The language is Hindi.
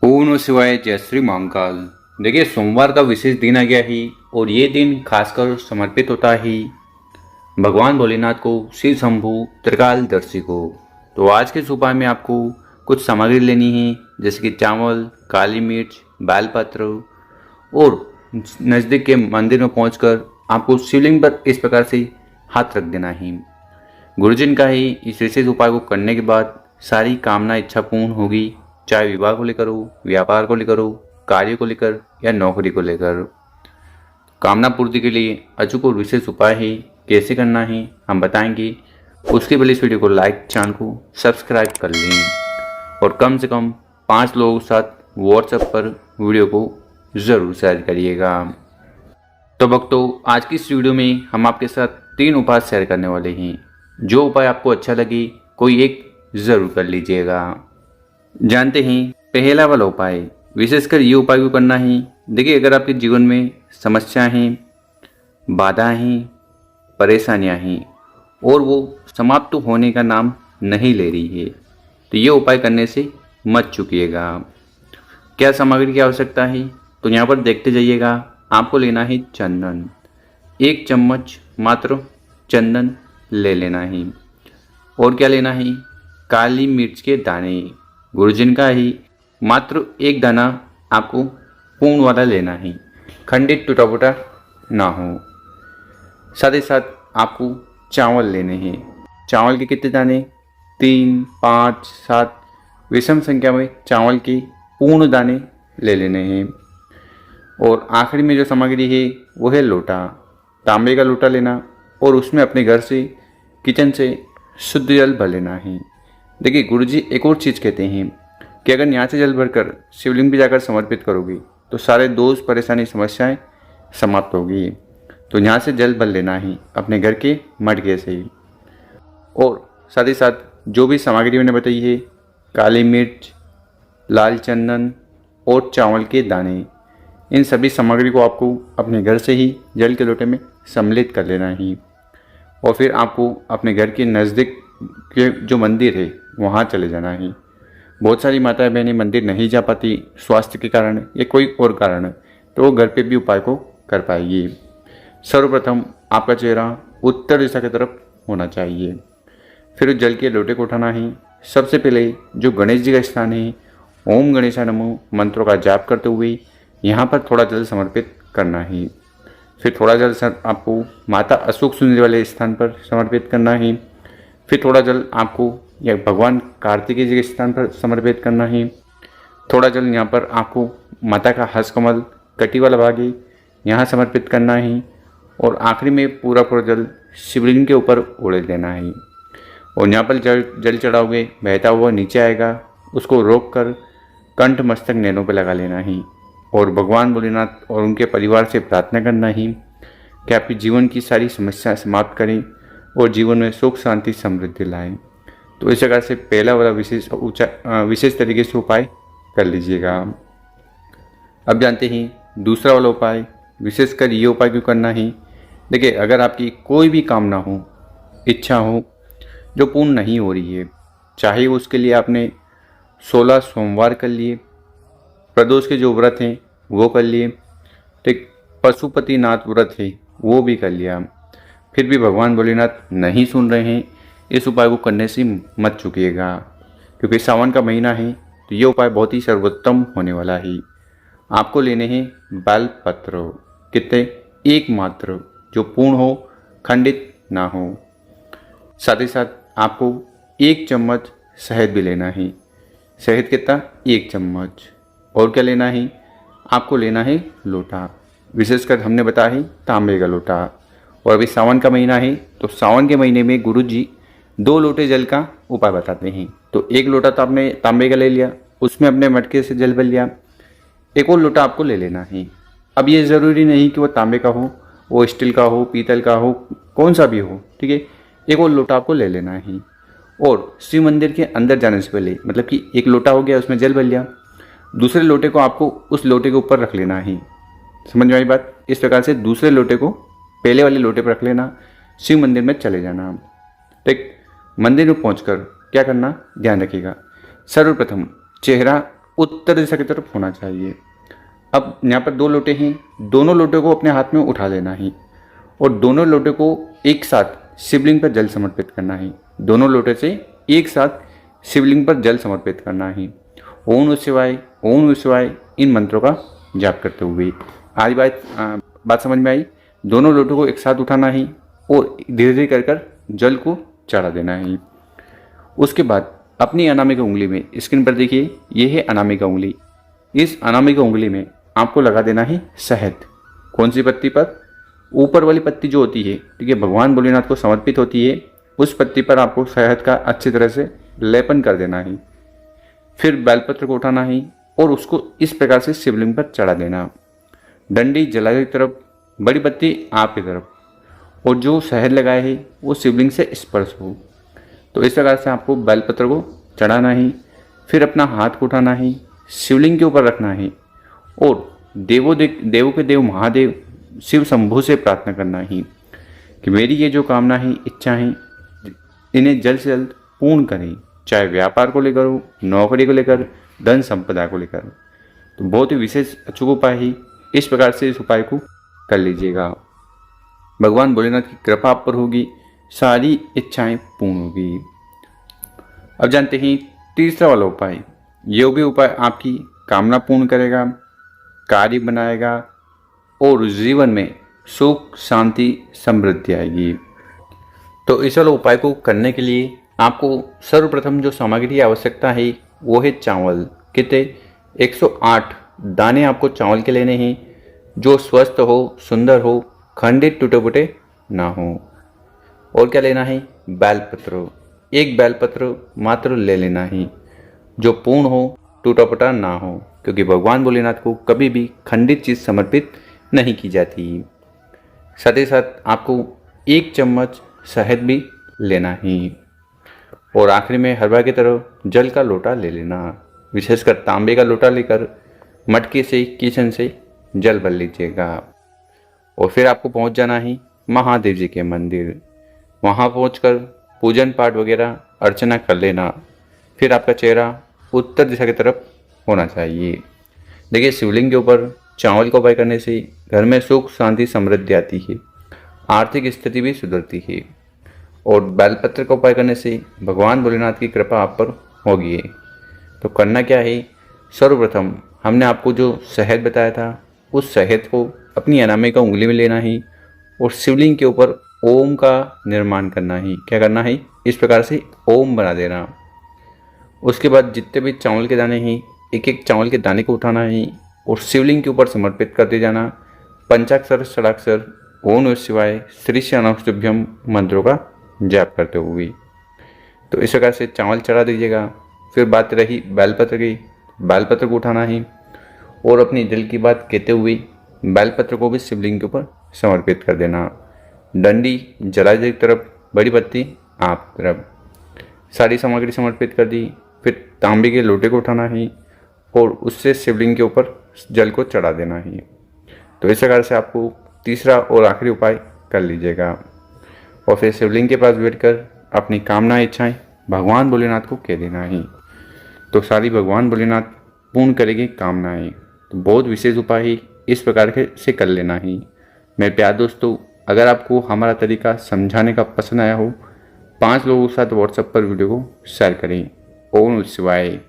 ओम नमः शिवाय। जय श्री महाकाल। देखिए, सोमवार का विशेष दिन आ गया ही और ये दिन खासकर समर्पित होता है भगवान भोलेनाथ को, शिव शंभु त्रिकालदर्शी को। तो आज के इस उपाय में आपको कुछ सामग्री लेनी है, जैसे कि चावल, काली मिर्च, बेलपत्र और नज़दीक के मंदिर में पहुंचकर आपको शिवलिंग पर इस प्रकार से हाथ रख देना है। गुरुजन का ही इस विशेष उपाय को करने के बाद सारी कामना इच्छा पूर्ण होगी, चाहे विवाह को लेकर हो, व्यापार को लेकर हो, कार्य को लेकर या नौकरी को लेकर। कामना पूर्ति के लिए अचूक और विशेष उपाय है, कैसे करना है हम बताएंगे। उसके पहले इस वीडियो को लाइक, चैनल को सब्सक्राइब कर लें और कम से कम 5 लोगों के साथ व्हाट्सएप पर वीडियो को ज़रूर शेयर करिएगा। तो भक्तों, आज की इस वीडियो में हम आपके साथ 3 उपाय शेयर करने वाले हैं। जो उपाय आपको अच्छा लगे कोई एक ज़रूर कर लीजिएगा। जानते हैं पहला वाला उपाय। विशेषकर ये उपाय क्यों करना है। देखिए, अगर आपके जीवन में समस्याएं हैं, बाधाएं हैं, परेशानियां हैं और वो समाप्त होने का नाम नहीं ले रही है, तो ये उपाय करने से मत चूकिएगा। क्या सामग्री की आवश्यकता है, तो यहाँ पर देखते जाइएगा। आपको लेना है चंदन, 1 चम्मच मात्र चंदन ले लेना है। और क्या लेना है, काली मिर्च के दाने। गुरुजन का ही मात्र 1 दाना आपको पूर्ण वाला लेना है, खंडित टूटा फूटा ना हो। साथ ही साथ आपको चावल लेने हैं। चावल के कितने दाने, 3, 5, 7 विषम संख्या में चावल के पूर्ण दाने ले लेने हैं। और आखिरी में जो सामग्री है वो है लोटा, तांबे का लोटा लेना और उसमें अपने घर से, किचन से शुद्ध जल भर लेना है। देखिए, गुरुजी एक और चीज़ कहते हैं कि अगर यहाँ से जल भरकर शिवलिंग पे जाकर समर्पित करोगे तो सारे दोष, परेशानी, समस्याएं समाप्त होगी। तो यहाँ से जल भर लेना है अपने घर के मटके से ही। और साथ ही साथ जो भी सामग्री मैंने बताई है, काली मिर्च, लाल चंदन और चावल के दाने, इन सभी सामग्री को आपको अपने घर से ही जल के लोटे में सम्मिलित कर लेना है। और फिर आपको अपने घर के नज़दीक के जो मंदिर है वहाँ चले जाना है। बहुत सारी माताएं बहनें मंदिर नहीं जा पाती, स्वास्थ्य के कारण या कोई और कारण, तो वो घर पे भी उपाय को कर पाएगी। सर्वप्रथम आपका चेहरा उत्तर दिशा की तरफ होना चाहिए। फिर उस जल के लोटे को उठाना है। सबसे पहले जो गणेश जी का स्थान है, ओम गणेशाय नमः मंत्रों का जाप करते हुए यहाँ पर थोड़ा जल समर्पित करना है। फिर थोड़ा जल आपको माता अशोक सुंदरी वाले स्थान पर समर्पित करना है। फिर थोड़ा जल आपको या भगवान कार्तिकेय जी के स्थान पर समर्पित करना है। थोड़ा जल यहाँ पर आपको माता का हस्त कमल, कटी वाला भाग है, यहाँ समर्पित करना है। और आखिरी में पूरा जल शिवलिंग के ऊपर उड़े देना है। और यहाँ पर जल चढ़ाओगे, बहता हुआ नीचे आएगा, उसको रोक कर कंठ मस्तक नैनों पर लगा लेना है। और भगवान भोलेनाथ और उनके परिवार से प्रार्थना करना है कि आपके जीवन की सारी समस्याएं समाप्त करें और जीवन में सुख, शांति, समृद्धि लाएं। तो इस प्रकार से पहला वाला विशेष तरीके से उपाय कर लीजिएगा। अब जानते हैं दूसरा वाला उपाय। विशेषकर ये उपाय क्यों करना है। देखिए, अगर आपकी कोई भी कामना हो, इच्छा हो जो पूर्ण नहीं हो रही है, चाहे उसके लिए आपने 16 सोमवार कर लिए, प्रदोष के जो व्रत हैं वो कर लिए, ठीक, पशुपतिनाथ व्रत है वो भी कर लिया, फिर भी भगवान भोलेनाथ नहीं सुन रहे हैं, इस उपाय को करने से मत चूकिएगा। क्योंकि सावन का महीना है तो ये उपाय बहुत ही सर्वोत्तम होने वाला है। आपको लेने हैं बेलपत्र, कितने, 1 मात्र, जो पूर्ण हो, खंडित ना हो। साथ ही साथ आपको 1 चम्मच शहद भी लेना है। शहद कितना, 1 चम्मच। और क्या लेना है, आपको लेना है लोटा। विशेषकर हमने बताया है तांबे का लोटा। और अभी सावन का महीना है तो सावन के महीने में गुरुजी 2 लोटे जल का उपाय बताते हैं। तो 1 लोटा तो आपने तांबे का ले लिया, उसमें अपने मटके से जल भर लिया। एक और लोटा आपको ले लेना है। अब ये ज़रूरी नहीं कि वो तांबे का हो, वो स्टील का हो, पीतल का हो, कौन सा भी हो, ठीक है। एक और लोटा आपको ले लेना है। और शिव मंदिर के अंदर जाने से पहले, मतलब कि 1 लोटा हो गया, उसमें जल भर लिया, दूसरे लोटे को आपको उस लोटे के ऊपर रख लेना है। समझ में आई बात। इस प्रकार से दूसरे लोटे को पहले वाले लोटे पर रख लेना, शिव मंदिर में चले जाना। ठीक, मंदिर में पहुंचकर क्या करना, ध्यान रखिएगा। सर्वप्रथम चेहरा उत्तर दिशा की तरफ होना चाहिए। अब यहाँ पर 2 लोटे हैं, दोनों लोटे को अपने हाथ में उठा लेना है और दोनों लोटे को एक साथ शिवलिंग पर जल समर्पित करना है। दोनों लोटे से एक साथ शिवलिंग पर जल समर्पित करना है। ओम नमः शिवाय, ओम नमः शिवाय इन मंत्रों का जाप करते हुए। आज बात समझ में आई। दोनों लोटों को एक साथ उठाना है और धीरे धीरे कर जल को चढ़ा देना है। उसके बाद अपनी अनामिका उंगली में, स्क्रीन पर देखिए, ये है अनामिका उंगली। इस अनामिका उंगली में आपको लगा देना है शहद। कौन सी पत्ती पर? ऊपर वाली पत्ती जो होती है, ठीक है, भगवान भोलेनाथ को समर्पित होती है, उस पत्ती पर आपको शहद का अच्छी तरह से लेपन कर देना है। फिर बेलपत्र को उठाना है और उसको इस प्रकार से शिवलिंग पर चढ़ा देना। डंडी जलाए की तरफ, बड़ी पत्ती आपकी तरफ, और जो शहद लगाए है वो शिवलिंग से स्पर्श हो। तो इस प्रकार से आपको बेलपत्र को चढ़ाना है। फिर अपना हाथ को उठाना है, शिवलिंग के ऊपर रखना है और देवों के देव महादेव शिव शंभु से प्रार्थना करना है कि मेरी ये जो कामना है, इच्छा है, इन्हें जल्द से जल्द पूर्ण करें, चाहे व्यापार को लेकर हो, नौकरी को लेकर, धन संपदा को लेकर। तो बहुत ही विशेष अचूक उपाय है। इस प्रकार से इस उपाय को कर लीजिएगा। भगवान भोलेनाथ की कृपा आप पर होगी, सारी इच्छाएं पूर्ण होगी। अब जानते हैं तीसरा वाला उपाय। यह भी उपाय आपकी कामना पूर्ण करेगा, कार्य बनाएगा और जीवन में सुख, शांति, समृद्धि आएगी। तो इस वाले उपाय को करने के लिए आपको सर्वप्रथम जो सामग्री की आवश्यकता है वो है चावल। कितने? 108 दाने आपको चावल के लेने हैं, जो स्वस्थ हो, सुंदर हो, खंडित टूटे फूटे ना हो। और क्या लेना है? बेलपत्र। एक बेलपत्र मात्र ले लेना है, जो पूर्ण हो, टूटा फूटा ना हो, क्योंकि भगवान भोलेनाथ को कभी भी खंडित चीज़ समर्पित नहीं की जाती। साथ ही साथ आपको 1 चम्मच शहद भी लेना है और आखिरी में हर बार की तरह जल का लोटा ले लेना। विशेषकर तांबे का लोटा लेकर मटके से, किचन से जल भर लीजिएगा और फिर आपको पहुंच जाना है महादेव जी के मंदिर। वहां पहुंचकर पूजन पाठ वगैरह अर्चना कर लेना। फिर आपका चेहरा उत्तर दिशा की तरफ होना चाहिए। देखिए, शिवलिंग के ऊपर चावल का उपाय करने से घर में सुख, शांति, समृद्धि आती है, आर्थिक स्थिति भी सुधरती है और बेलपत्र का उपाय करने से भगवान भोलेनाथ की कृपा आप पर होगी। तो करना क्या है? सर्वप्रथम हमने आपको जो शहद बताया था, उस शहद को अपनी अनामिका उंगली में लेना है और शिवलिंग के ऊपर ओम का निर्माण करना है। क्या करना है? इस प्रकार से ओम बना देना। उसके बाद जितने भी चावल के दाने हैं, एक एक चावल के दाने को उठाना है और शिवलिंग के ऊपर समर्पित कर दे जाना। पंचाक्षर, षडाक्षर, ओम नमः शिवाय, श्री श्याणाष्टभ्यम मंत्रों का जाप करते हुए। तो इस प्रकार से चावल चढ़ा दीजिएगा। फिर बात रही बेलपत्र की, बेलपत्र को उठाना है और अपनी दिल की बात कहते हुए बेलपत्र को भी शिवलिंग के ऊपर समर्पित कर देना। डंडी जलाए एक तरफ, बड़ी पत्ती आप तरफ, सारी सामग्री समर्पित कर दी। फिर तांबे के लोटे को उठाना है और उससे शिवलिंग के ऊपर जल को चढ़ा देना है। तो इस प्रकार से आपको तीसरा और आखिरी उपाय कर लीजिएगा और फिर शिवलिंग के पास बैठकर अपनी कामना, इच्छाएं भगवान भोलेनाथ को कह देना है। तो सारी भगवान भोलेनाथ पूर्ण करेंगे कामनाएं। तो बहुत विशेष उपाय है, इस प्रकार के से कर लेना है। मेरे प्यार दोस्तों, अगर आपको हमारा तरीका समझाने का पसंद आया हो, 5 लोगों के साथ व्हाट्सएप पर वीडियो को शेयर करें। ओम नमः शिवाय।